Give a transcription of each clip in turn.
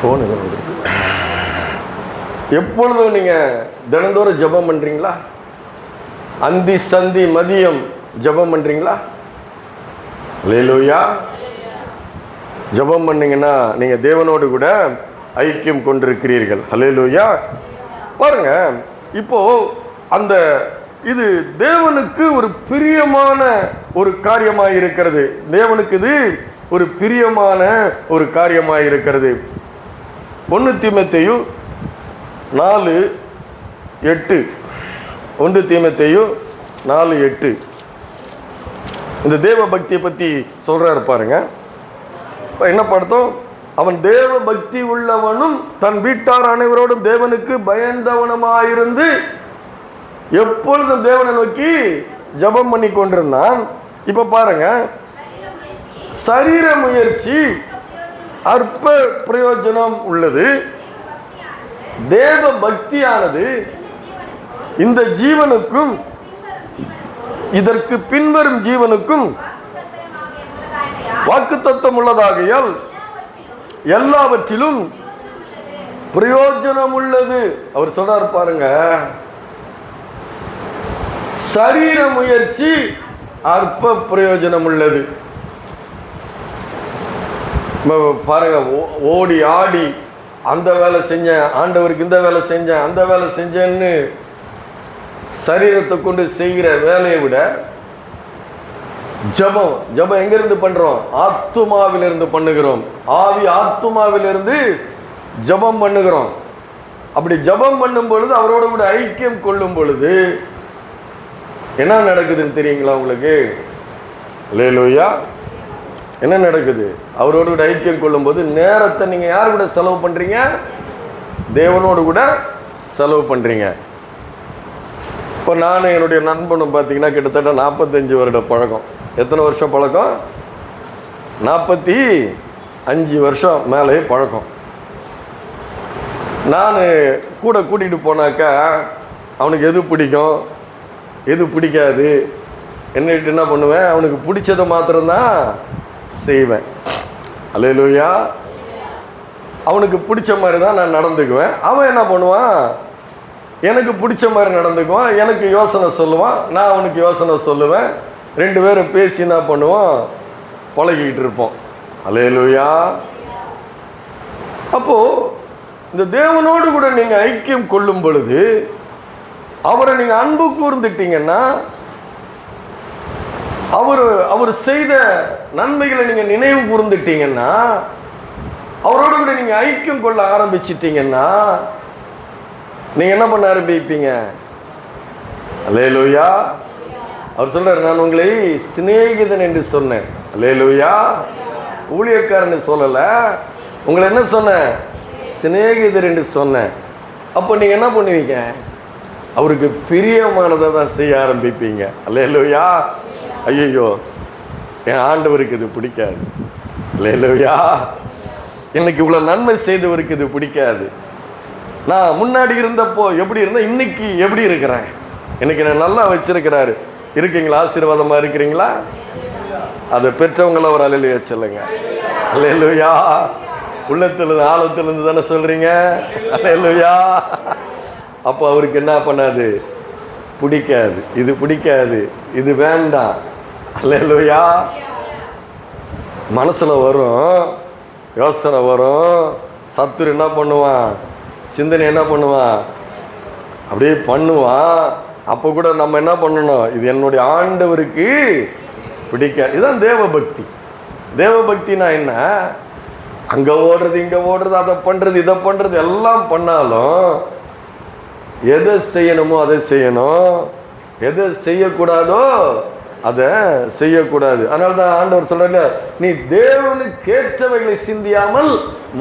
போனுங்க. எப்பொழுதும் நீங்க தினந்தோறும் ஜெபம் பண்றீங்களா? அந்தி சந்தி மதியம் ஜெபம் பண்றீங்களா? அல்லேலூயா. ஜெபம் பண்ணீங்கன்னா நீங்க தேவனோடு கூட ஐக்கியம் கொண்டிருக்கிறீர்கள். அல்லேலூயா. பாருங்க, இப்போ அந்த இது தேவனுக்கு ஒரு பிரியமான ஒரு காரியமாக இருக்கிறது. தேவனுக்கு இது ஒரு பிரியமான ஒரு காரியமாக இருக்கிறது. 1 தீமோத்தேயு 4:8. 1 தீமோத்தேயு 4:8 இந்த தேவ பக்தியை பற்றி சொல்றாரு பாருங்க. என்ன படுத்தோம்? அவன் தேவ பக்தி உள்ளவனும் தன் வீட்டார் அனைவரோடும் தேவனுக்கு பயந்தவனுமாயிருந்து எப்பொழுதும் தேவனை நோக்கி ஜெபம் பண்ணி கொண்டிருந்தான். இப்ப பாருங்க, சரீர முயற்சி அற்ப பிரயோஜனம் உள்ளது. தேவ பக்தியானது இந்த ஜீவனுக்கும் இதற்கு பின்வரும் ஜீவனுக்கும் வாக்குத்தத்தம் உள்ளதாகையால் எல்லாவற்றிலும் பிரயோஜனம் உள்ளது. அவர் சொல்றார் பாருங்க, சரீர முயற்சி அற்ப பிரயோஜனம் உள்ளது. பாருங்க, ஓடி ஆடி அந்த வேலை செஞ்சேன், ஆண்டவருக்கு இந்த வேலை செஞ்சேன், அந்த வேலை செஞ்சேன்னு சரீரத்தை கொண்டு செய்கிற வேலையை விட ஜெபம் ஜெபம் எங்கிருந்து பண்றோம்? ஆத்துமாவிலிருந்து பண்ணுகிறோம். ஆவி ஆத்துமாவிலிருந்து ஜெபம் பண்ணுகிறோம். அப்படி ஜெபம் பண்ணும் பொழுது, அவரோட கூட ஐக்கியம் கொள்ளும் பொழுது என்ன நடக்குதுன்னு தெரியுங்களா உங்களுக்கு? அல்லேலூயா. என்ன நடக்குது? அவரோடு கூட ஐக்கியம் கொள்ளும் போது நேரத்தை நீங்க யார் கூட செலவு பண்றீங்க? தேவனோடு கூட செலவு பண்றீங்க. இப்போ நானும் என்னுடைய நண்பனும் பார்த்தீங்கன்னா கிட்டத்தட்ட 45 வருட பழக்கம். எத்தனை வருஷம் பழக்கம்? 45 வருஷம் மேலே பழக்கம். நான் கூட கூட்டிகிட்டு போனாக்கா அவனுக்கு எது பிடிக்கும், எது பிடிக்காது என்னட்டு என்ன பண்ணுவேன்? அவனுக்கு பிடிச்சதை மாத்திரம்தான் செய்வேன். அல்லேலூயா. அவனுக்கு பிடிச்ச மாதிரி தான் நான் நடந்துக்குவேன். அவன் என்ன பண்ணுவான்? எனக்கு பிடிச்ச மாதிரி நடந்துக்குவான். எனக்கு யோசனை சொல்லுவான், நான் அவனுக்கு யோசனை சொல்லுவேன். 2 பேரும் பேசி என்ன பண்ணுவோம்? பழகிக்கிட்டு இருப்போம். அல்லேலூயா. அப்போ இந்த தேவனோடு கூட நீங்க ஐக்கியம் கொள்ளும் பொழுது, அவரை நீங்க அன்பு கூர்ந்துட்டீங்கன்னா, அவர் செய்த நன்மைகளை நீங்க நினைவு கூர்ந்துட்டீங்கன்னா, அவரோடு கூட நீங்க ஐக்கியம் கொள்ள ஆரம்பிச்சிட்டீங்கன்னா நீங்க என்ன பண்ண ஆரம்பிப்பீங்க? அல்லேலூயா. அவர் சொல்றாரு, நான் உங்களை சிநேகிதன் என்று சொன்னேன். அல்லேலூயா. ஊழியக்காரன் சொல்லல, உங்களை என்ன சொன்னேன்? சிநேகிதர் என்று சொன்னேன். அப்போ நீங்க என்ன பண்ணுவீங்க? அவருக்கு பிரியமானதை தான் செய்ய ஆரம்பிப்பீங்க. அல்லேலூயா. ஐயோ, என் ஆண்டவருக்கு இது பிடிக்காது. அல்லேலூயா. எனக்கு இவ்வளவு நன்மை செய்தவருக்கு இது பிடிக்காது. நான் முன்னாடி இருந்தப்போ எப்படி இருந்தேன், இன்னைக்கு எப்படி இருக்கிறேன்? இன்னைக்கு நான் நல்லா வச்சிருக்கிறாரு. இருக்கீங்களா? ஆசீர்வாதமா இருக்கிறீங்களா? அதை பெற்றவங்கள ஒரு அல்லேலூயா சொல்லுங்க. அல்லேலூயா. உள்ளத்திலிருந்து ஆழத்திலிருந்து தானே சொல்றீங்க. அல்லேலூயா. அப்போ அவருக்கு என்ன பண்ணாது? பிடிக்காது. இது பிடிக்காது, இது வேண்டாம். அல்லேலூயா. மனசுல வரும், யோசனை வரும். சத்துரு என்ன பண்ணுவான்? சிந்தனை என்ன பண்ணுவான்? அப்படியே பண்ணுவான். அப்போ கூட நம்ம என்ன பண்ணணும்? இது என்னுடைய ஆண்டவருக்கு பிடிக்காது. இதுதான் தேவ பக்தி. தேவ பக்தினா என்ன? அங்க ஓடுறது, இங்க ஓடுறது, அதை பண்றது, இதை பண்றது எல்லாம் பண்ணாலும் எதை செய்யணுமோ அதை செய்யணும், எதை செய்யக்கூடாதோ அதை செய்யக்கூடாது. அதனால தான் ஆண்டவர் சொல்றாரு, நீ தேவனுக்கு ஏற்றவைகளை சிந்தியாமல்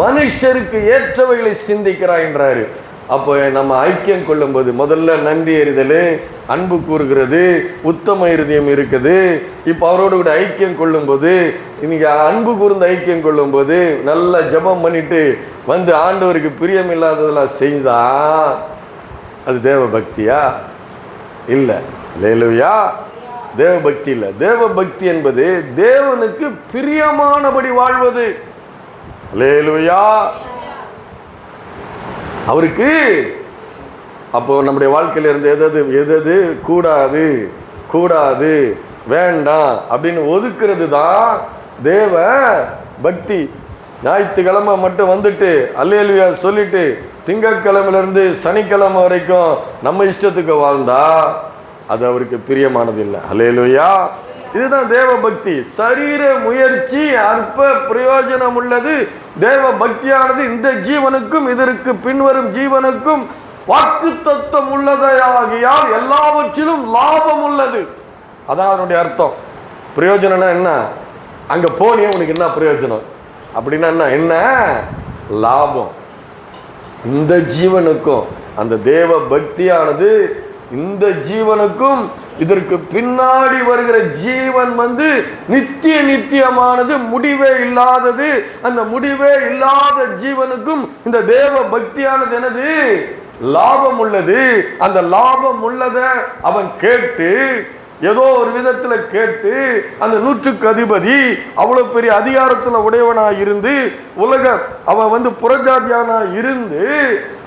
மனுஷருக்கு ஏற்றவைகளை சிந்திக்கிறாய் என்றாரு. அப்போ நம்ம ஐக்கியம் கொள்ளும் போது முதல்ல நன்றி எறிதல், அன்பு கூறுகிறது, உத்தம இருதயம் இருக்குது. இப்போ அவரோடு கூட ஐக்கியம் கொள்ளும் போது, இன்னைக்கு அன்பு கூர்ந்து ஐக்கியம் கொள்ளும் போது, நல்லா ஜெபம் பண்ணிட்டு வந்து ஆண்டவருக்கு பிரியம் இல்லாததெல்லாம் செய்தா அது தேவ பக்தியா? இல்லை. அல்லேலூயா. தேவ பக்தி இல்லை. தேவ பக்தி என்பது தேவனுக்கு பிரியமானபடி வாழ்வது. அல்லேலூயா. அவருக்கு அப்போ நம்முடைய வாழ்க்கையில இருந்து எது கூடாது கூடாது வேண்டாம் அப்படின்னு ஒதுக்குறது தான் தேவ பக்தி. ஞாயிற்றுக்கிழமை மட்டும் வந்துட்டு அல்லேலூயா சொல்லிட்டு திங்கட்கிழமையில இருந்து சனிக்கிழமை வரைக்கும் நம்ம இஷ்டத்துக்கு வாழ்ந்தா அது அவருக்கு பிரியமானது இல்லை. அல்லேலூயா. இதுதான் தேவ பக்தி. சரீர முயற்சி அற்ப பிரயோஜனம் உள்ளது. தேவ பக்தியானது இந்த ஜீவனுக்கும் இதற்கு பின்வரும் ஜீவனுக்கும் வாக்கு தத்தம் உள்ளதையாகியால் எல்லாவற்றிலும் லாபம் உள்ளது. அதான் அதனுடைய அர்த்தம். பிரயோஜனம்னா என்ன? அங்க போனியே உனக்கு என்ன பிரயோஜனம் அப்படின்னா என்ன லாபம்? இந்த ஜீவனுக்கும் அந்த தேவ பக்தியானது இந்த ஜீவனுக்கும் இதற்கு பின்னாடி வருகிற ஜீவன் நித்தியமானது, முடிவே இல்லாதது. அந்த முடிவே இல்லாத ஜீவனுக்கும் இந்த தேவ பக்தியானது என்னது? லாபம் உள்ளது. அந்த லாபம் உள்ளத அவன் கேட்டு ஏதோ ஒரு விதத்துல கேட்டு அந்த 100க்கு அதிபதி அவ்வளவு பெரிய அதிகாரத்துல உடையவனா இருந்து உலக அவன் புறஜாதியானா இருந்து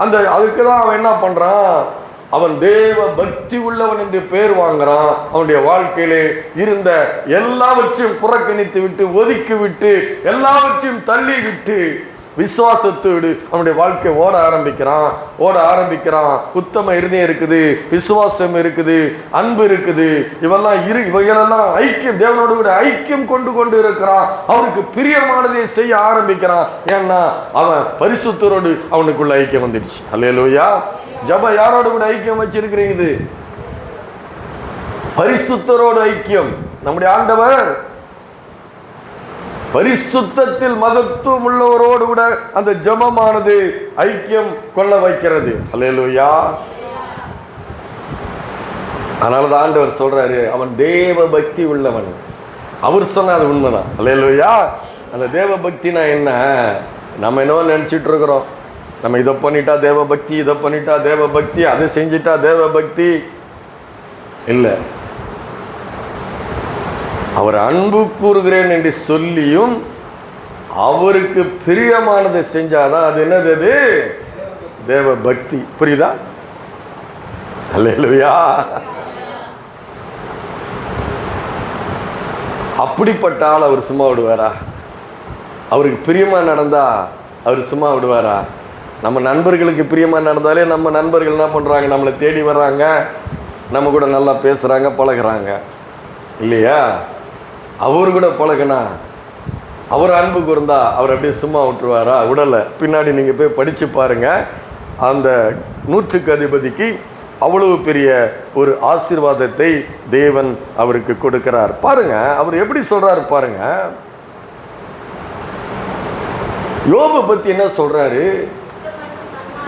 அந்த அதுக்குதான் அவன் என்ன பண்றான்? அவன் தேவ பக்தி உள்ளவன் என்று பெயர் வாங்குறான். அவனுடைய வாழ்க்கையிலே இருந்த எல்லாவற்றையும் புறக்கணித்து விட்டு ஒதுக்கி விட்டு எல்லாவற்றையும் தள்ளி விட்டு விசுவாசத்தோடு அவனுடைய வாழ்க்கை ஓட ஆரம்பிக்கிறான். உத்தம இருதயம் இருக்குது, விசுவாசம் இருக்குது, அன்பு இருக்குது. இவைகளெல்லாம் ஐக்கியம், தேவனோடு கூட ஐக்கியம் கொண்டு இருக்கிறான். அவனுக்கு பிரியமானதை செய்ய ஆரம்பிக்கிறான். ஏன்னா அவன் பரிசுத்தரோடு அவனுக்குள்ள ஐக்கியம் வந்துடுச்சு. அல்லேலூயா. ஜப யாரோடு கூட ஐக்கியம் வச்சிருக்கிறீங்க? பரிசுத்தரோடு ஐக்கியம். நம்முடைய ஆண்டவர் பரிசுத்தத்தில் மகத்துவம் உள்ளவரோடு கூட அந்த ஜபமானது ஐக்கியம் கொள்ள வைக்கிறது. அல்லேலூயா. அதனாலதான் ஆண்டவர் சொல்றாரு, அவன் தேவ பக்தி உள்ளவன். அவர் சொன்ன அது உண்மைதான். அல்லேலூயா. அந்த தேவ பக்தினா என்ன? நம்ம என்ன நினைச்சிட்டு இருக்கிறோம்? நம்ம இதை பண்ணிட்டா தேவ பக்தி, இதை பண்ணிட்டா தேவ பக்தி, அதை செஞ்சிட்டா தேவ பக்தி இல்லை. அவர் அன்பு கூறுகிறேன் என்று சொல்லியும் அவருக்கு பிரியமானதை செஞ்சாதான் அது என்னது? தேவ பக்தி. புரியுதா? அல்லேலூயா. அப்படிப்பட்ட ஆள் அவர் சும்மா விடுவாரா? அவருக்கு பிரியமா நடந்தா அவர் சும்மா விடுவாரா? நம்ம நண்பர்களுக்கு பிரியமா நடந்தாலே நம்ம நண்பர்கள் என்ன பண்றாங்க? நம்மளை தேடி வர்றாங்க, நம்ம கூட நல்லா பேசுறாங்க, பழகுறாங்க இல்லையா? அவரு கூட பழகுனா, அவர் அன்பு கூர்ந்தா அவர் அப்படியே சும்மா விட்டுருவாரா? விடலை. பின்னாடி நீங்கள் போய் படித்து பாருங்க. அந்த 100க்கு அதிபதிக்கு அவ்வளவு பெரிய ஒரு ஆசீர்வாதத்தை தேவன் அவருக்கு கொடுக்கிறார். பாருங்க அவர் எப்படி சொல்றாரு பாருங்க. யோபு பத்தி என்ன சொல்றாரு?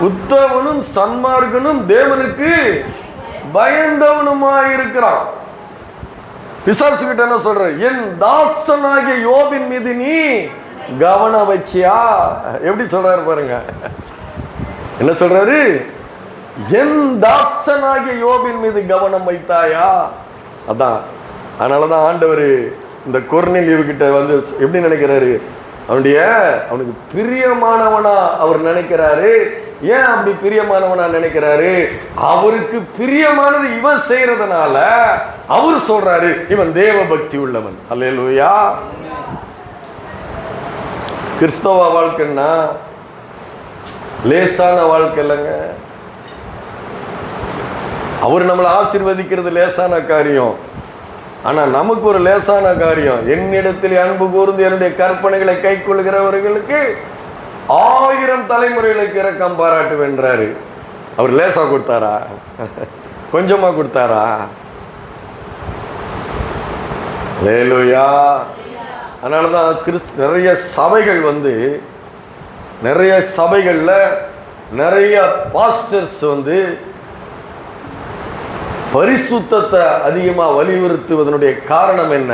உத்தமனும் சன்மார்க்கனும் தேவனுக்கு பயந்தவனுமாயிருக்கிறான். பிசாசு கிட்ட என்ன சொல்ற? என் தாசனாகிய யோபின் மீது நீ கவனம் வச்சியா? எப்படி சொல்றாரு பாருங்க. என்ன சொல்றாரு? என் தாசனாகிய யோபின் மீது கவனம் வைத்தாயா? அதான். அதனாலதான் ஆண்டவர் இந்த கொர்நேலியு கிட்ட எப்படி நினைக்கிறாரு? அவனுக்கு பிரியமானவனா அவர் நினைக்கிறாரு. ஏன் அப்படி பிரியமானவனா நினைக்கிறாரு? அவருக்கு பிரியமானது இவன் செய்யறதுனால அவர் சொல்றாரு இவன் தேவ பக்தி உள்ளவன். அல்லேலூயா. கிறிஸ்தவ வாழ்க்கைன்னா லேசான வாழ்க்கை இல்லைங்க. அவர் நம்மளை ஆசீர்வதிக்கிறது லேசான காரியம். ஆனா நமக்கு ஒரு லேசான காரியம். என்னிடத்தில் அன்பு கூர்ந்து என்னுடைய கற்பனைகளை கை கொள்கிறவர்களுக்கு 1000 தலைமுறைகளுக்கு இரக்கம் பாராட்டு வென்றாரு. அவர் லேசா கொடுத்தாரா? கொஞ்சமா கொடுத்தாரா? அல்லேலூயா. அதனாலதான் நிறைய சபைகள் நிறைய சபைகள்ல நிறைய பாஸ்டர்ஸ் பரிசுத்தத்தை அதிகமா வலியுறுத்துவதனுடைய காரணம் என்ன?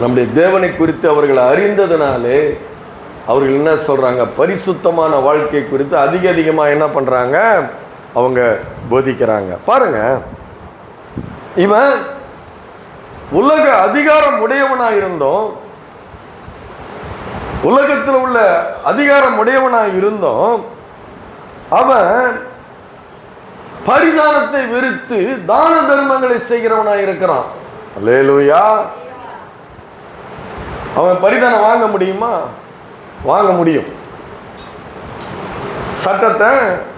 நம்முடைய தேவனை குறித்து அவர்கள் அறிந்ததுனாலே அவர்கள் என்ன சொல்றாங்க? பரிசுத்தமான வாழ்க்கை குறித்து அதிகமா என்ன பண்றாங்க? அவங்க போதிக்கிறாங்க. பாருங்க, இவன் உலக அதிகாரம் உடையவனா இருந்தோம், உலகத்தில் உள்ள அதிகாரம் உடையவனா இருந்தோம், அவன் பரிதானத்தை வெறுத்து தான தர்மங்களை செய்கிறவனாய் இருக்கிறான். அல்லேலூயா. அவன் பரிதானம் வாங்க முடியுமா? வாங்க முடியும். சட்டத்தை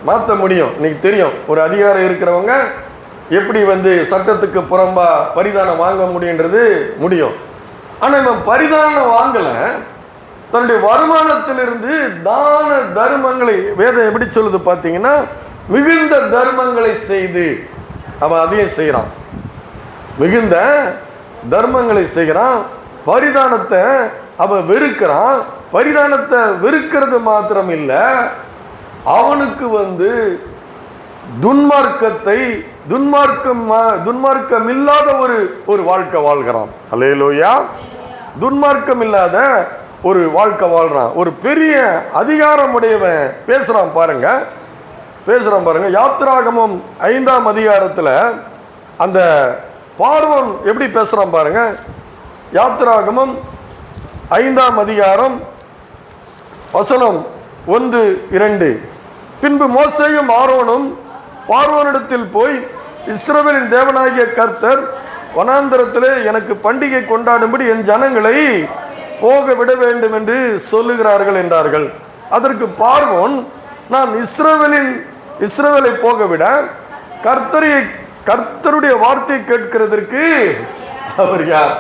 மாற்ற முடியும். இன்னைக்கு தெரியும், ஒரு அதிகாரம் இருக்கிறவங்க எப்படி சட்டத்துக்கு புறம்பா பரிதானம் வாங்க முடியுன்றது முடியும். ஆனால் இவன் பரிதானம் வாங்கலை, தன்னுடைய வருமானத்திலிருந்து தான தர்மங்களை, வேதம் எப்படி சொல்லுது பார்த்தீங்கன்னா, மிகுந்த தர்மங்களை செய்து அவன் அதையும் செய்கிறான். மிகுந்த தர்மங்களை செய்கிறான். பரிதானத்தை அவன் வெறுக்கிறான். பரிதானத்தை வெறுக்கிறது மாத்திரம் இல்லை, அவனுக்கு துன்மார்க்கம் இல்லாத ஒரு வாழ்க்கை வாழ்கிறான். அல்லேலூயா. துன்மார்க்கம் இல்லாத ஒரு வாழ்க்கை வாழ்றான். ஒரு பெரிய அதிகாரம் உடையவன் பேசுறான் பாருங்க. யாத்திராகமம் 5ஆம் அதிகாரத்தில் அந்த பார்வோன் எப்படி பேசுறான் பாருங்க. யாத்திராகமம் 5ஆம் அதிகாரம் வசனம் 1-2. பின்பு மோசேயும் ஆரோனும் பார்வோனிடத்தில் போய், இஸ்ரவேலின் தேவனாகிய கர்த்தர் வனாந்தரத்திலே எனக்கு பண்டிகை கொண்டாடும்படி என் ஜனங்களை போக விட வேண்டும் என்று சொல்லுகிறார்கள் என்றார்கள். அதற்கு பார்வோன், நான் இஸ்ரவேலை போக விட கர்த்தருடைய வார்த்தையை கேட்கிறதற்கு அவர் யார்?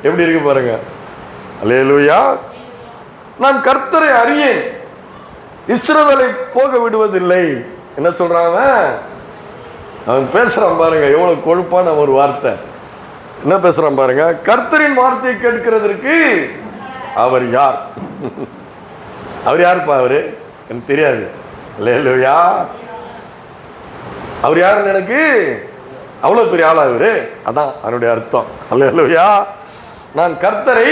எப்படி இருக்கு பாருங்க. அல்லேலூயா. நான் கர்த்தரை அறியேன், இஸ்ரவேலை போக விடுவதில்லை. என்ன சொல்றான் அவன்? பேசுறான் பாருங்க, எவ்வளவு கொழுப்பான ஒரு வார்த்தை. என்ன பேசுறான் பாருங்க. கர்த்தரின் வார்த்தையை கேட்கிறதற்கு அவர் யார்? அவர் யாருப்பா? அவரு எனக்கு தெரியாது. அல்லேலூயா. அவர் யாருன்னு எனக்கு அவ்வளவு பெரிய ஆளா அவரு? அதான் அதனுடைய அர்த்தம். அல்லேலூயா. நான் கர்த்தரை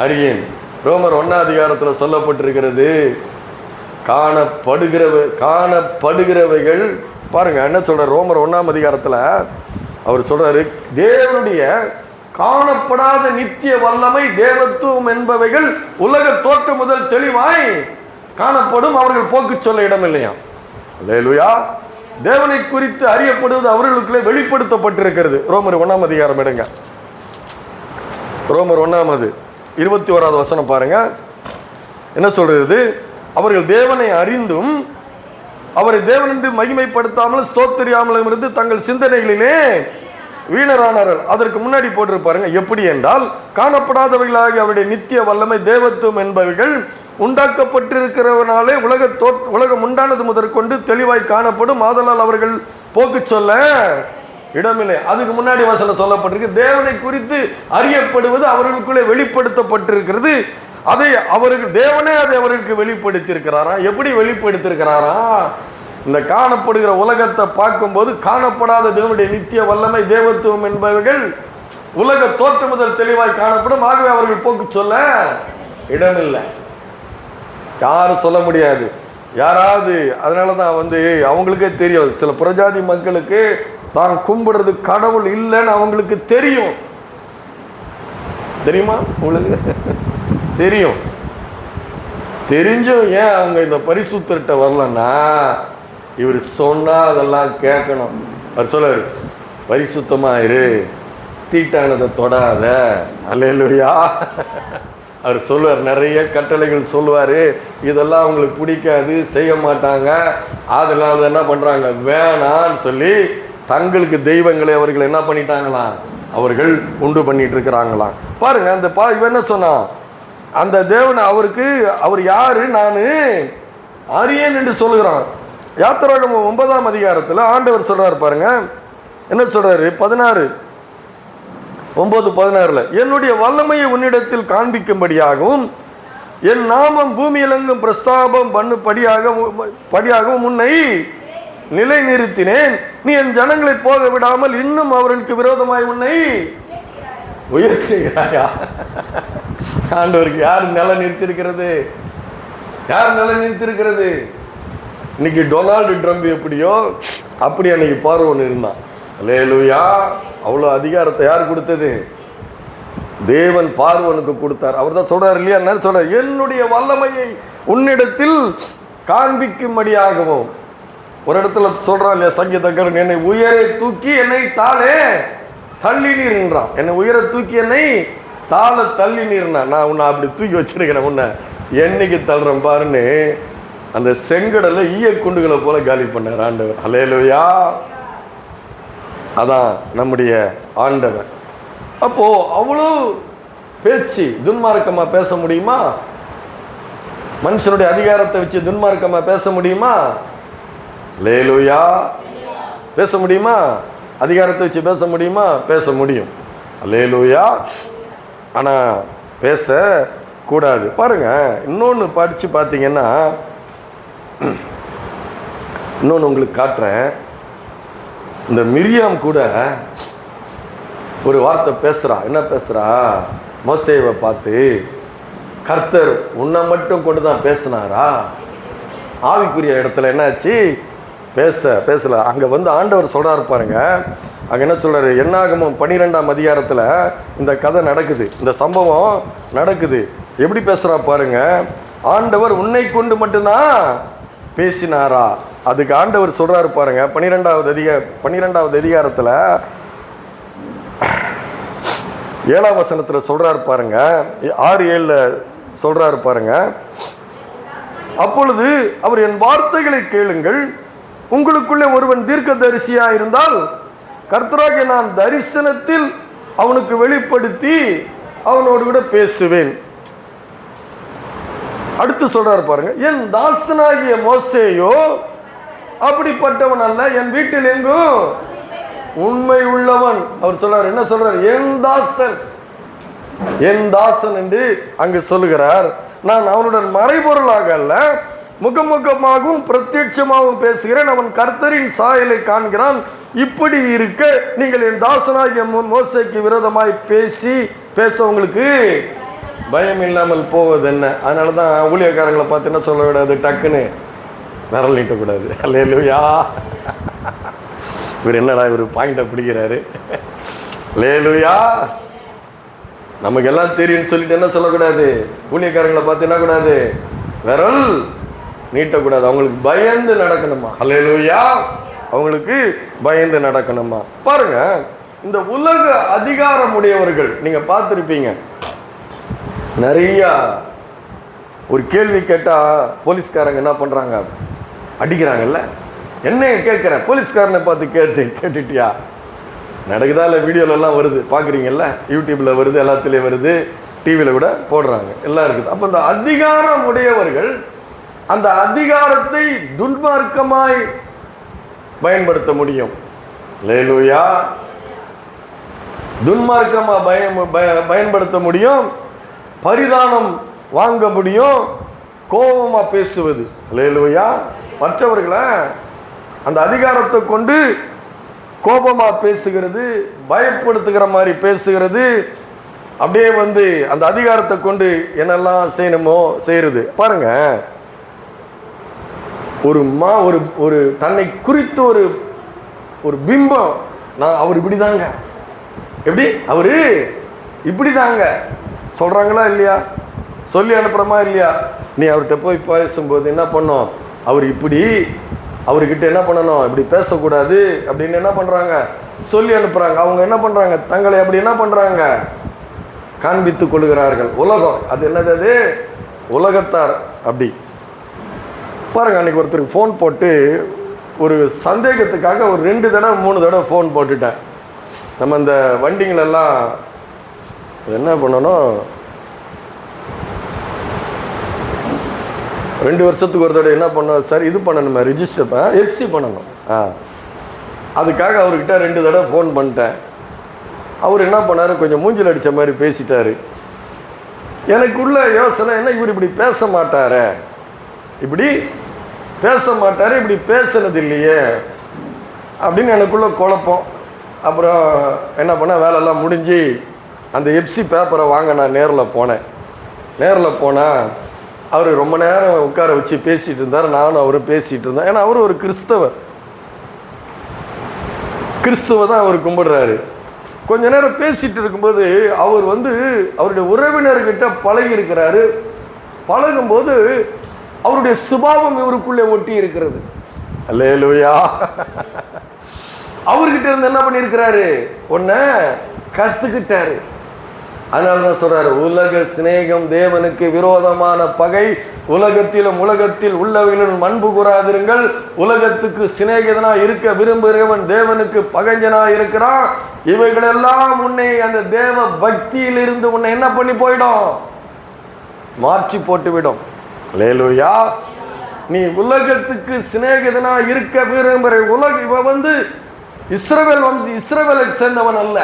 அறியேன். ரோமர் 1ஆம் அதிகாரத்தில் சொல்லப்பட்டிருக்கிறது, காணப்படுகிறவைகள் பாருங்க என்ன சொல்ற. ரோமர் 1ஆம் அதிகாரத்தில் அவர் சொல்றாரு, தேவனுடைய காணப்படாத நித்திய வல்லமை தேவத்துவம் என்பவைகள் உலக தோற்றம் முதல் தெளிவாய் காணப்படும், அவர்கள் போக்கு சொல்ல இடம் இல்லையா. அல்லேலூயா. தேவனை குறித்து அறியப்படுவது அவர்களுக்குள்ளே வெளிப்படுத்தப்பட்டிருக்கிறது. ரோமர் 1ஆம் அதிகாரம் எடுங்க. ரோமர் 1 21வது வசனம் பாருங்க. என்ன சொல்றது? அவர்கள் தேவனை அறிந்தும் அவரை தேவன் என்று மகிமைப்படுத்தாமல் ஸ்தோத்திரியாமலும் இருந்து தங்கள் சிந்தனைகளிலே வீணரானார்கள். அதற்கு முன்னாடி போட்டிருப்பாருங்க, எப்படி என்றால், காணப்படாதவைகளாகி அவருடைய நித்திய வல்லமை தேவத்துவம் என்பவைகள் உண்டாக்கப்பட்டிருக்கிறவனாலே உலகம் உண்டானது முதற்கொண்டு தெளிவாய் காணப்படும், ஆதலால் அவர்கள் போக்கு சொல்ல இடமில்லை. அதுக்கு முன்னாடி வசனம் சொல்லப்பட்டிருக்கு, தேவனை குறித்து அறியப்படுவது அவர்களுக்குள்ளே வெளிப்படுத்தப்பட்டிருக்கிறது. அதை அவர்கள் தேவனே அதை அவர்களுக்கு வெளிப்படுத்தியிருக்கிறாரா? எப்படி வெளிப்படுத்தியிருக்கிறாரா? இந்த காணப்படுகிற உலகத்தை பார்க்கும்போது காணப்படாத தேவனுடைய நித்திய வல்லமை தேவத்துவம் என்பவைகள் உலக தோற்றம் முதல் தெளிவாய் காணப்படும், ஆகவே அவர்கள் போக்கு சொல்ல இடமில்லை. யாரும் சொல்ல முடியாது. யாராவது அதனாலதான் அவங்களுக்கே தெரியும், சில புறஜாதி மக்களுக்கு தான் கும்பிடுறது கடவுள் இல்லைன்னு அவங்களுக்கு தெரியும். தெரியுமா உங்களுக்கு? தெரியும். தெரிஞ்சும் ஏன் அவங்க இந்த பரிசுத்தர்கிட்ட வரலன்னா, இவர் சொன்னா அதெல்லாம் கேட்கணும். அவர் சொல்றாரு, பரிசுத்தமாயிரு, தீட்டானதை தொடாத. அல்லேலூயா. அவர் சொல்லுவார், நிறைய கட்டளைகள் சொல்லுவார். இதெல்லாம் அவங்களுக்கு பிடிக்காது, செய்ய மாட்டாங்க. அதனால என்ன பண்ணுறாங்க, வேணான்னு சொல்லி தங்களுக்கு தெய்வங்களை அவர்கள் என்ன பண்ணிட்டாங்களாம், அவர்கள் உண்டு பண்ணிட்டு இருக்கிறாங்களாம். பாருங்க அந்த இவன் என்ன சொன்னான், அந்த தேவன் அவர் யாரு நான் அறியேன் என்று சொல்லுகிறான். யாத்திராகமம் 9ஆம் அதிகாரத்தில் ஆண்டவர் சொல்றாரு பாருங்க, என்ன சொல்றாரு, 9:16 என்னுடைய வல்லமையை உன்னிடத்தில் காண்பிக்கும்படியாகவும் என் நாமம் பூமியிலெங்கும் பிரஸ்தாபம் படியாகவும் உன்னை நிலை நிறுத்தினேன். நீ என் ஜனங்களை போக விடாமல் இன்னும் அவர்களுக்கு விரோதமாய் உன்னை உயர்த்துகிறாயா? ஆண்டவருக்கு யார் நிலை நிறுத்திருக்கிறது? யார் நிலை நிறுத்திருக்கிறது? இன்னைக்கு டொனால்டு ட்ரம்ப் எப்படியோ அப்படி அன்னைக்கு பார்வோன் இருந்தான். அல்லேலூயா. அவ்வளோ அதிகாரத்தை யார் கொடுத்தது? தேவன் பார்வோனுக்கு கொடுத்தார். அவர் தான் சொல்றாரு இல்லையா, என்ன சொல்றார், என்னுடைய வல்லமையை உன்னிடத்தில் காண்பிக்கும்படியாகவும். ஒரு இடத்துல சொல்றான் இல்லையா சங்கீதக்காரன், என்னை உயரை தூக்கி என்னை தாழே தள்ளி நீர்ன்றான். என்னை உயர தூக்கி என்னை தாழ தள்ளி நீர்னா, நான் உன்னை அப்படி தூக்கி வச்சிருக்கிறேன், உன்னை என்னைக்கு தள்ளுறேன் பாருன்னு அந்த செங்கடலை ஈய குண்டுகளை போல காலி பண்ணார் ஆண்டவர். அல்லேலூயா. அதான் நம்முடைய ஆண்டவர். அப்போ அவ்வளோ பேச்சு துன்மார்க்கமா பேச முடியுமா? மனுஷனுடைய அதிகாரத்தை வச்சு துன்மார்க்கமா பேச முடியுமா? அல்லேலூயா. பேச முடியுமா? அதிகாரத்தை வச்சு பேச முடியுமா? பேச முடியும். அல்லேலூயா. ஆனால் பேச கூடாது. பாருங்க, இன்னொன்று படித்து பார்த்தீங்கன்னா, இன்னொன்று உங்களுக்கு காட்டுறேன். இந்த மிரியாம் கூட ஒரு வார்த்தை பேசுகிறா. என்ன பேசுகிறா? மோசேவை பார்த்து, கர்த்தர் உன்னை மட்டும் கொண்டு தான் பேசினாரா? ஆவிக்குரிய இடத்துல என்னாச்சு? பேசல. அங்கே வந்து ஆண்டவர் சொல்கிறாரு பாருங்க. அங்கே என்ன சொல்கிறாரு? என்னாகமம் 12ஆம் அதிகாரத்தில் இந்த கதை நடக்குது, இந்த சம்பவம் நடக்குது. எப்படி பேசுகிறா பாருங்க. ஆண்டவர் உன்னை கொண்டு மட்டும்தான் பேசினாரா? அதுக்கு ஆண்டவர் சொல்கிறாரு பாருங்க. 12ஆவது அதிகாரத்தில் 7ஆம் வசனத்தில் சொல்கிறாரு பாருங்க. 6:7 சொல்கிறாரு பாருங்க. அப்பொழுது அவர், என் வார்த்தைகளை கேளுங்கள், உங்களுக்குள்ளே ஒருவன் தீர்க்கதரிசியா இருந்தால் கர்த்தராகிய நான் தரிசனத்தில் அவனுக்கு வெளிப்படுத்தி அவனோடு கூட பேசுவேன். அடுத்து சொல்றாரு பாருங்க, என் தாசனாகிய மோசேயோ அப்படிப்பட்டவன் அல்ல, என் வீட்டில் எங்கும் உண்மை உள்ளவன். அவர் சொல்றார். என்ன சொல்றார்? என் தாசன் என்று அங்கு சொல்லுகிறார். நான் அவனுடன் மறைபொருளாக அல்ல, முகமுகமாகவும் பிரத்யட்சமாகவும் பேசுகிறேன். அவன் கர்த்தரின் சாயலை காண்கிறான். இப்படி இருக்க நீங்கள் என் தாசனாகிய மோசேக்கு விரோதமாய் பேச உங்களுக்கு பயம் இல்லாமல் போவது என்ன? அதனால தான் ஊழியக்காரங்களை பார்த்து என்ன சொல்ல விடாது, டக்குன்னு விரல் நீட்டக்கூடாது. அல்லேலூயா. இவர் என்னடா இவர் பாயிண்ட்டை பிடிக்கிறாரு. அல்லேலூயா. நமக்கு எல்லாம் தெரியும்னு சொல்லிட்டு என்ன சொல்லக்கூடாது, ஊழியக்காரங்களை பார்த்து என்ன கூடாது, விரல் நீட்டக்கூடாது. அவங்களுக்கு பயந்து நடக்கணுமா? அல்லேலூயா. அவங்களுக்கு பயந்து நடக்கணுமா? பாருங்க, இந்த உலக அதிகாரம் உடையவர்கள் நீங்க பார்த்துருப்பீங்க. நிறைய ஒரு கேள்வி கேட்டா போலீஸ்காரங்க என்ன பண்றாங்க, அடிக்கிறாங்கல்ல. என்ன கேட்கிறேன், போலீஸ்காரனை பார்த்து கேட்டுட்டியா? நடக்குதா இல்லை? வீடியோலெல்லாம் வருது, பார்க்குறீங்கல்ல, யூடியூப்பில் வருது, எல்லாத்துலேயும் வருது, டிவியில் கூட போடுறாங்க, எல்லாம் இருக்குது. அப்போ இந்த அதிகாரம் உடையவர்கள் அந்த அதிகாரத்தை துன்மார்க்கமாய் பயன்படுத்த முடியும். அல்லேலூயா. துன்மார்க்கமாக பயன்படுத்த முடியும், பரிதானம் வாங்க முடியும், கோபமாக பேசுவது. அல்லேலூயா. மற்றவர்களை அந்த அதிகாரத்தை கொண்டு கோபமாக பேசுகிறது, பயப்படுத்துகிற மாதிரி பேசுகிறது, அப்படியே வந்து அந்த அதிகாரத்தை கொண்டு என்னெல்லாம் செய்யணுமோ செய்கிறது. பாருங்க, ஒரு தன்னை குறித்து ஒரு பிம்பம், நான் அவர் இப்படி தாங்க, எப்படி அவரு இப்படி தாங்க சொல்றாங்களா இல்லையா? சொல்லி அனுப்புறமா இல்லையா? நீ அவர்கிட்ட போய் பேசும்போது என்ன பண்ணோம், அவர் இப்படி, அவர்கிட்ட என்ன பண்ணணும், இப்படி பேசக்கூடாது அப்படின்னு என்ன பண்றாங்க, சொல்லி அனுப்புறாங்க. அவங்க என்ன பண்றாங்க, தங்களை அப்படி என்ன பண்றாங்க, காண்பித்துக் கொள்கிறார்கள். உலகம் அது என்னது, அது உலகத்தார். அப்படி பாருங்க, அன்னைக்கு ஒருத்தருக்கு ஃபோன் போட்டு ஒரு சந்தேகத்துக்காக ஒரு 2 தடவை 3 தடவை ஃபோன் போட்டுட்டேன். நம்ம இந்த வண்டிங்களெல்லாம் என்ன பண்ணணும், 2 வருஷத்துக்கு ஒரு தடவை என்ன பண்ணணும் சார், இது பண்ணணுமா, ரிஜிஸ்டர் எஃப்சி பண்ணணும். அதுக்காக அவர்கிட்ட 2 தடவை ஃபோன் பண்ணிட்டேன். அவர் என்ன பண்ணார், கொஞ்சம் மூஞ்சில் அடித்த மாதிரி பேசிட்டாரு. எனக்குள்ள யோசனை என்ன, இவர் இப்படி பேச மாட்டார், இப்படி பேச மாட்டார், இப்படி பேசுனது இல்லையே அப்படின்னு எனக்குள்ள குழப்பம். அப்புறம் என்ன பண்ண, வேலையெல்லாம் முடிஞ்சு அந்த எஃப்சி பேப்பரை வாங்க நான் நேரில் போனேன். நேரில் போனால் அவர் ரொம்ப நேரம் உட்கார வச்சு பேசிகிட்டு இருந்தார். நானும் அவரும் பேசிகிட்டு இருந்தேன். ஏன்னா அவர் ஒரு கிறிஸ்துவ தான் அவர் கும்பிடுறாரு. கொஞ்ச நேரம் பேசிகிட்டு இருக்கும்போது அவர் வந்து அவருடைய உறவினர்கிட்ட பழகி இருக்கிறாரு. பழகும்போது அவருடைய சுபாவம் இவருக்குள்ளே ஒட்டி இருக்கிறது. அல்லேலூயா. அவர்கிட்ட இருந்து என்ன பண்ணியிருக்கிறாரு? ஒன்ன கத்துக்கிட்டாரு. அதனாலதான் சொல்றாரு, உலக சிநேகம் தேவனுக்கு விரோதமான பகை, உலகத்தில் உள்ளவைகளும் அன்பு கூறாதிருங்கள். உலகத்துக்கு சிநேகிதனா இருக்க விரும்புகிறவன் தேவனுக்கு பகைஞனா இருக்கிறான். இவைகளெல்லாம் உன்னை அந்த தேவ பக்தியில் இருந்து உன்னை என்ன பண்ணி போயிடும்? மாற்றி போட்டுவிடும். அல்லேலூயா. நீ உலகத்துக்கு சிநேகிதனா இருக்க விரும்புகிற இவன் இஸ்ரவேலை சேர்ந்தவன் அல்ல.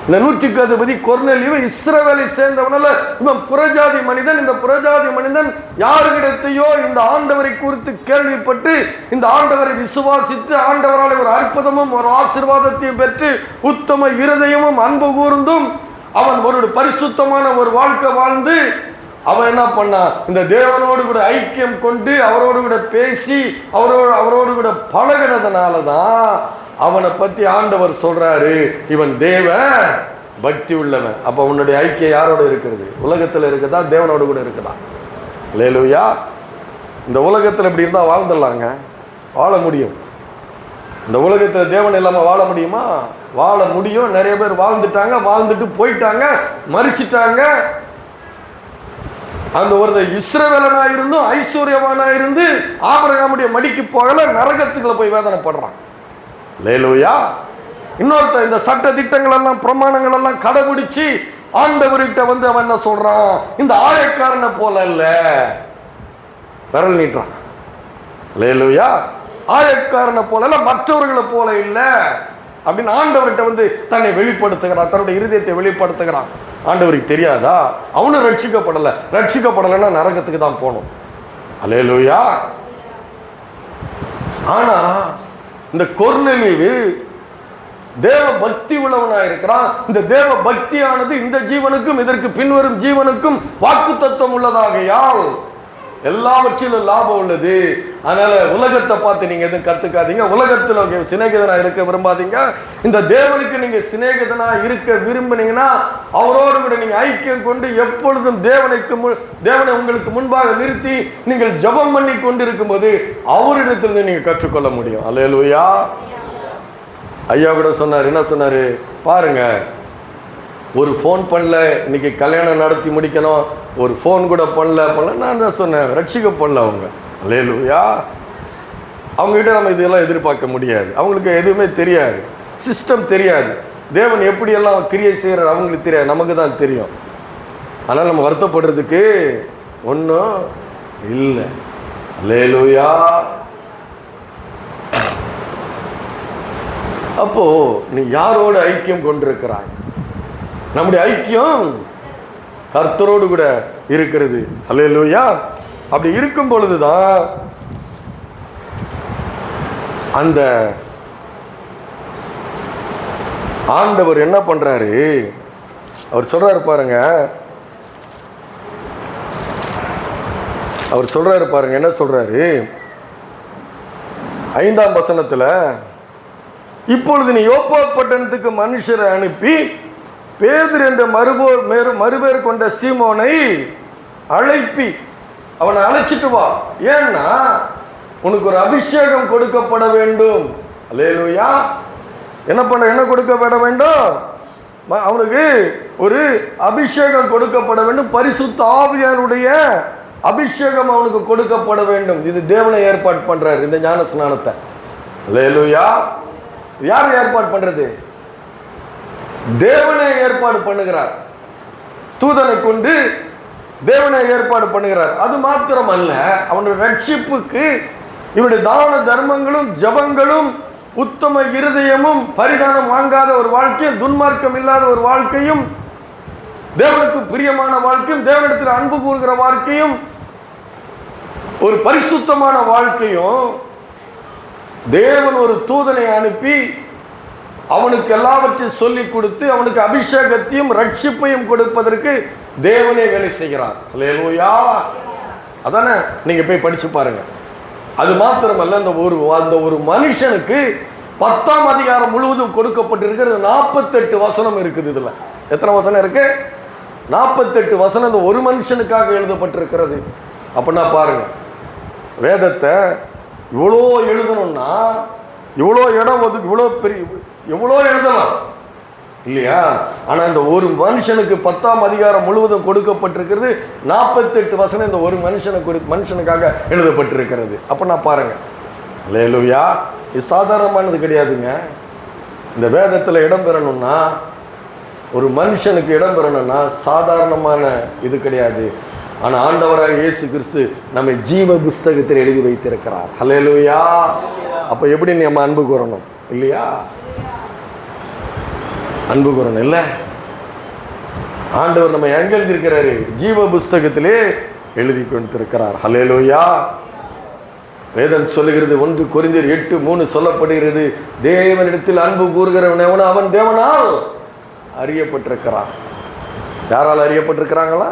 இந்த 100க்கு அதிபதி கொர்நேலியு இஸ்ரவேலை சேர்ந்தவன் அல்ல. இவன் புறஜாதி மனிதன். இந்த புறஜாதி மனிதன் யாருக்கிடத்தையோ இந்த ஆண்டவரை குறித்து கேள்விப்பட்டு இந்த ஆண்டவரை விசுவாசித்து ஆண்டவரால் ஒரு அற்புதமும் ஒரு ஆசீர்வாதத்தையும் பெற்று உத்தம இருதயமும் அன்பு கூர்ந்தும் அவன் ஒரு பரிசுத்தமான ஒரு வாழ்க்கை வாழ்ந்து அவன் என்ன பண்ணான்? இந்த தேவனோடு கூட ஐக்கியம் கொண்டு அவரோடு கூட பேசி அவரோடு கூட பழகினதுனாலதான் அவனை பத்தி ஆண்டவர் சொல்றாரு, இவன் தேவ பக்தி உள்ளவன். அப்ப உன்னுடைய ஐக்கியம் யாரோட இருக்கிறது? உலகத்துல இருக்குதா, தேவனோடு கூட இருக்குதா? அல்லேலூயா. இந்த உலகத்துல இப்படி இருந்தா வாழ்ந்துடலாங்க, வாழ முடியும். இந்த உலகத்துல தேவன் இல்லாம வாழ முடியுமா? வாழ முடியும். நிறைய பேர் வாழ்ந்துட்டாங்க, வாழ்ந்துட்டு போயிட்டாங்க, மரிச்சிட்டாங்க. அந்த ஒரு இஸ்ரவேலனா இருந்தும் ஐஸ்வர்யவானா இருந்து ஆபிரகாமுடைய மடிக்கு போகல, நரகத்துக்குள்ள போய் வேதனைப்படுறான். அல்லேலூயா. இன்னொருத்த இந்த சட்ட திட்டங்கள் எல்லாம் பிரமாணங்கள் எல்லாம் கடைபிடிச்சு ஆண்டவர்கிட்ட வந்து அவன் என்ன சொல்றான்? இந்த ஆயக்காரனை போல இல்ல, விரல் நீட்டுறான். அல்லேலூயா. ஆயக்காரனை போல இல்ல, மற்றவர்களை போல இல்ல அப்படின்னு ஆண்டவர்கிட்ட வந்து தன்னை வெளிப்படுத்துகிறான், தன்னுடைய இருதயத்தை வெளிப்படுத்துகிறான். ஆண்டவருக்கு தெரியாதா? அவனும் ரட்சிக்கப்படலைன்னா நரகத்துக்கு தான் போகணும். அல்லேலூயா. ஆனா இந்த கொர்நேலியு தேவ பக்தி உள்ளவனா இருக்கிறான். இந்த தேவ பக்தியானது இந்த ஜீவனுக்கும் இதற்கு பின்வரும் ஜீவனுக்கும் வாக்குத்தத்தம் உள்ளதாகையால் எல்லாவற்றிலும் லாபம் உள்ளது. அதனால உலகத்தை பார்த்து நீங்க எதுவும் கத்துக்காதீங்க. உலகத்துல சிநேகிதனா இருக்க விரும்பாதீங்க. இந்த தேவனுக்கு நீங்க சிநேகிதனா இருக்க விரும்பினீங்கன்னா அவரோடு கூட நீங்க ஐக்கியம் கொண்டு எப்பொழுதும் தேவனை உங்களுக்கு முன்பாக நிறுத்தி நீங்கள் ஜெபம் பண்ணி கொண்டிருக்கும் போது அவரிடத்திலிருந்து நீங்க கற்றுக்கொள்ள முடியும். அல்லேலூயா. ஐயா கூட சொன்னார், என்ன சொன்னாரு பாருங்க, ஒரு ஃபோன் பண்ணல, இன்னைக்கு கல்யாணம் நடத்தி முடிக்கணும், ஒரு ஃபோன் கூட பண்ணல. நான் தான் சொன்னேன், ரட்சிக்கப்படல அவங்க. அல்லேலூயா. அவங்ககிட்ட நம்ம இதெல்லாம் எதிர்பார்க்க முடியாது. அவங்களுக்கு எதுவுமே தெரியாது, சிஸ்டம் தெரியாது, தேவன் எப்படியெல்லாம் கிரியை செய்கிறார் அவங்களுக்கு தெரியாது, நமக்கு தான் தெரியும். ஆனால் நம்ம வருத்தப்படுறதுக்கு ஒன்றும் இல்லை. அல்லேலூயா. அப்போ நீ யாரோடு ஐக்கியம் கொண்டிருக்கிறாய்? நம்முடைய ஐக்கியம் கர்த்தரோடு கூட இருக்கிறது. அல்லேலூயா. அப்படி இருக்கும் பொழுதுதான் அந்த ஆண்டவர் என்ன பண்றாரு? அவர் சொல்றாரு பாருங்க, என்ன சொல்றாரு 5ஆம் வசனத்துல, இப்பொழுது நீ யோப்பா பட்டணத்துக்கு மனுஷரை அனுப்பி பேதுரு என்ற மறுபேர் கொண்ட சீமோனை அழைப்பி அவனை அழைச்சிட்டு வா. ஏன்னா உனக்கு ஒரு அபிஷேகம் கொடுக்கப்பட வேண்டும். அல்லேலூயா. என்ன கொடுக்கப்பட வேண்டும்? அவனுக்கு ஒரு அபிஷேகம் கொடுக்கப்பட வேண்டும். பரிசுத்த ஆவியாருடைய அபிஷேகம் அவனுக்கு கொடுக்கப்பட வேண்டும். இது தேவனை ஏற்பாடு பண்றாரு, இந்த ஞான ஸ்நானத்தை. அல்லேலூயா. யார் ஏற்பாடு பண்றது? தேவனை ஏற்பாடு பண்ணுகிறார். தூதனை கொண்டு தேவனை ஏற்பாடு பண்ணுகிறார். அது மாத்திரம் அல்ல, அவனுடைய ரட்சிப்புக்கு இவனுடைய தான தர்மங்களும் ஜபங்களும் உத்தம இருதயமும் பரிதானம் வாங்காத ஒரு வாழ்க்கையும் துன்மார்க்கம் இல்லாத ஒரு வாழ்க்கையும் தேவனுக்கு பிரியமான வாழ்க்கையும் தேவனிடத்தில் அன்பு கூறுகிற வாழ்க்கையும் ஒரு பரிசுத்தமான வாழ்க்கையும் தேவன் ஒரு தூதனை அனுப்பி அவனுக்கு எல்லாவற்றையும் சொல்லி கொடுத்து அவனுக்கு அபிஷேகத்தையும் ரட்சிப்பையும் கொடுப்பதற்கு தேவனே வேலை செய்கிறார். அல்லேலூயா. அதானே, நீங்க போய் படிச்சு பாருங்க. அது மாத்திரமல்ல, அந்த ஒரு மனுஷனுக்கு 10ஆம் அதிகாரம் முழுவதும் கொடுக்கப்பட்டிருக்கிறது. 48 வசனம் இருக்குது. இதுல எத்தனை வசனம் இருக்கு? 48 வசனம் இந்த ஒரு மனுஷனுக்காக எழுதப்பட்டிருக்கிறது. அப்படின்னா பாருங்க, வேதத்தை இவ்வளோ எழுதணும்னா இவ்வளோ இடம் ஒதுக்கு, இவ்வளோ பெரிய எவ்வளோ எழுதலாம் இல்லையா? ஆனால் இந்த ஒரு மனுஷனுக்கு 10ஆம் அதிகாரம் முழுவதும் கொடுக்கப்பட்டிருக்கிறது. 48 வசனம் இந்த ஒரு மனுஷனுக்காக எழுதப்பட்டிருக்கிறது. அப்படின்னா பாருங்க, அல்லேலூயா. இது சாதாரணமானது கிடையாதுங்க. இந்த வேதத்தில் இடம் பெறணும்னா, ஒரு மனுஷனுக்கு இடம் பெறணும்னா சாதாரணமான இது கிடையாது. ஆனால் ஆண்டவராக இயேசு கிறிஸ்து நம்மை ஜீவ புஸ்தகத்தில் எழுதி வைத்திருக்கிறார். அல்லேலூயா. அப்போ எப்படி நம்ம அன்பு கூறணும் இல்லையா? அன்பு கூறணும் இல்லை? ஆண்டவர் நம்ம எங்க எழுதியிருக்கிறாரு? ஜீவ புஸ்தகத்திலே எழுதி கொடுத்திருக்கிறார். அல்லேலூயா. வேதம் சொல்லுகிறது, 1 கொரிந்தியர் 8:3 சொல்லப்படுகிறது, தேவனிடத்தில் அன்பு கூறுகிறவன் எவனோ அவன் தேவனால் அறியப்பட்டிருக்கிறான். யாரால் அறியப்பட்டிருக்கிறாங்களா?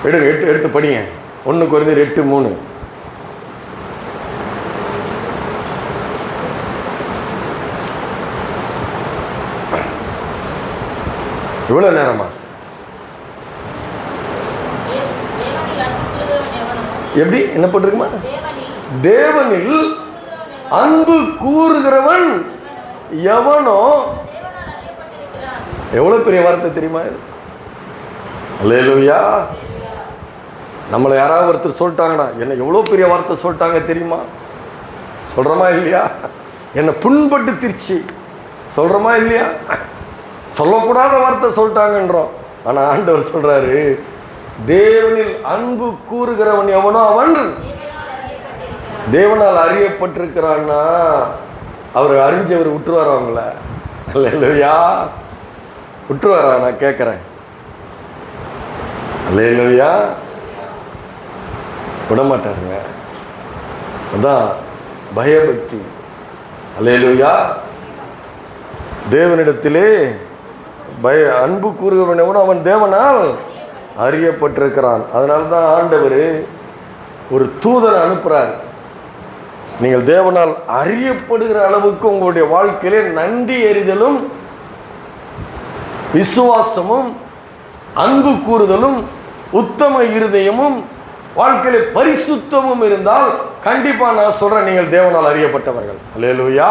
எடுத்து படிங்க. 1 கொரிந்தியர் 8:3. இவ்வளவு நேரமா? எப்படி என்ன போட்டிருக்குமா? தேவனில் அன்பு கூறுகிறவன் எவனோ. எவ்வளவு பெரிய வார்த்தை தெரியுமா? அல்லேலூயா. நம்மளை யாராவது ஒருத்தர் சொல்லிட்டாங்கன்னா, என்ன எவ்வளோ பெரிய வார்த்தை சொல்லிட்டாங்க தெரியுமா? சொல்கிறோமா இல்லையா? என்னை புண்பட்டு திருச்சி சொல்கிறோமா இல்லையா? சொல்லக்கூடாத வார்த்தை சொல்லிட்டாங்கன்றோம். ஆனால் ஆண்டவர் சொல்கிறாரு, தேவனில் அன்பு கூறுகிறவன் எவனோ அவன் தேவனால் அறியப்பட்டிருக்கிறான்னா, அவர் அறிஞ்சவர் விட்டுருவார் அவங்கள? அல்லேலூயா. விட்டுருவாரா? நான் கேட்குறேன். அல்லேலூயா. விடமாட்டாருங்க. அதான் பயபக்தி. அல்லேலூயா. தேவனிடத்திலே அன்பு கூறுகிறவன் எவனோ அவன் தேவனால் அறியப்பட்டிருக்கிறான். அதனால தான் ஆண்டவர் ஒரு தூதனை அனுப்புகிறார். நீங்கள் தேவனால் அறியப்படுகிற அளவுக்கு உங்களுடைய வாழ்க்கையிலே நன்றி எறிதலும் விசுவாசமும் அன்பு கூறுதலும் உத்தம இருதயமும் வாழ்க்கையில பரிசுத்தமும் இருந்தால் கண்டிப்பா நான் சொல்றேன், நீங்கள் தேவனால் அறியப்பட்டவர்கள். அல்லேலூயா.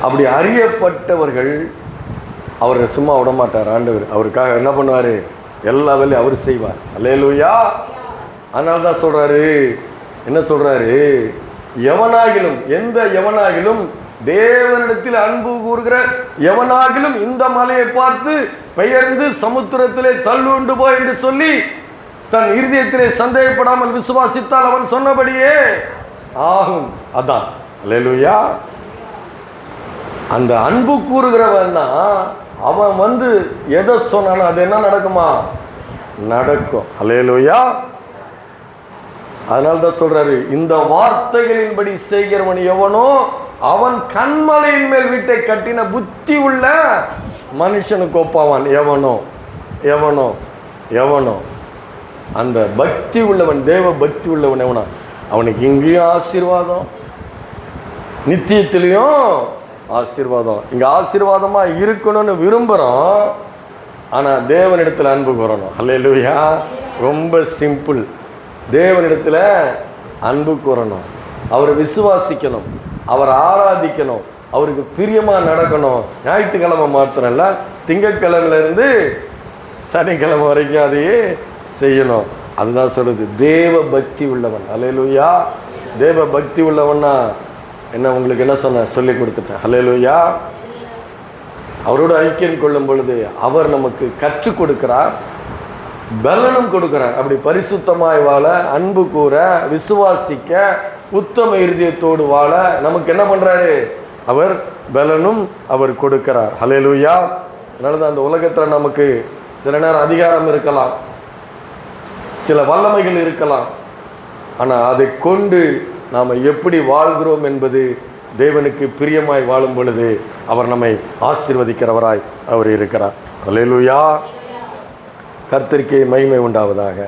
அப்படி அறியப்பட்டவர்கள் அவரை சும்மா விட மாட்டார் ஆண்டவர். அவருக்காக என்ன பண்ணுவார்? எல்லா வேலையும் அவர் செய்வார். அல்லேலூயா. அதனால தான் சொல்கிறாரு, என்ன சொல்கிறாரு? எவனாகிலும், எந்த எவனாகிலும், தேவனிடத்தில் அன்பு கூறுகிற எவனாகிலும் இந்த மலையை பார்த்து பெயர்ந்து சமுத்திரத்திலே தள்ளுண்டு போய் என்று சொல்லி தன் இருதயத்திலே சந்தேகப்படாமல் விசுவாசித்தால் அவன் சொன்னபடியே ஆகும். அதான் அல்லேலூயா. அந்த அன்பு கூறுகிறவன் அவன் எதை சொன்னாலும் அது என்ன நடக்குமா? நடக்கும். அல்லேலூயா. அதனால தான் சொல்றாரு, இந்த வார்த்தைகளின்படி செய்கிறவன் எவனோ அவன் கண்மலையின் மேல் வீட்டை கட்டின புத்தி உள்ள மனுஷனுக்கு ஒப்பாவான். எவனோ எவனோ எவனோ அந்த பக்தி உள்ளவன், தேவ பக்தி உள்ளவன் எவனோ அவனுக்கு இங்கேயும் ஆசீர்வாதம், நித்தியத்திலையும் ஆசீர்வாதம். இங்கே ஆசீர்வாதமாக இருக்கணும்னு விரும்புகிறோம், ஆனால் தேவனிடத்தில் அன்பு கூறணும். அல்லேலூயா. ரொம்ப சிம்பிள். தேவனிடத்தில் அன்பு கூறணும், அவரை விசுவாசிக்கணும், அவரை ஆராதிக்கணும், அவருக்கு பிரியமாக நடக்கணும். ஞாயிற்றுக்கிழமை மாத்திரம் இல்லை, திங்கட்கிழமையிலேருந்து சனிக்கிழமை வரைக்கும் அதையே செய்யணும். அதுதான் சொல்கிறது தேவ பக்தி உள்ளவன். அல்லேலூயா. தேவ பக்தி உள்ளவன்னா என்ன? உங்களுக்கு என்ன சொல்லி கொடுத்துட்டேன். அல்லேலூயா. அவரோட ஐக்கியம் கொள்ளும் பொழுது அவர் நமக்கு கற்றுக் கொடுக்கிறார், பலனும் கொடுக்கிறார். அப்படி பரிசுத்தமாய் வாழ, அன்பு கூற, விசுவாசிக்க, உத்தம இருதயத்தோடு வாழ நமக்கு என்ன பண்றாரு? அவர் பலனும் அவர் கொடுக்கிறார். அல்லேலூயா. அதனால தான் அந்த உலகத்தில் நமக்கு சில நேரம் அதிகாரம் இருக்கலாம், சில வல்லமைகள் இருக்கலாம், ஆனால் அதை கொண்டு நாம் எப்படி வாழ்கிறோம் என்பது தேவனுக்கு பிரியமாய் வாழும் பொழுது அவர் நம்மை ஆசீர்வதிக்கிறவராய் அவர் இருக்கிறார். அல்லேலூயா. கர்த்தருக்கே மகிமை உண்டாவதாக.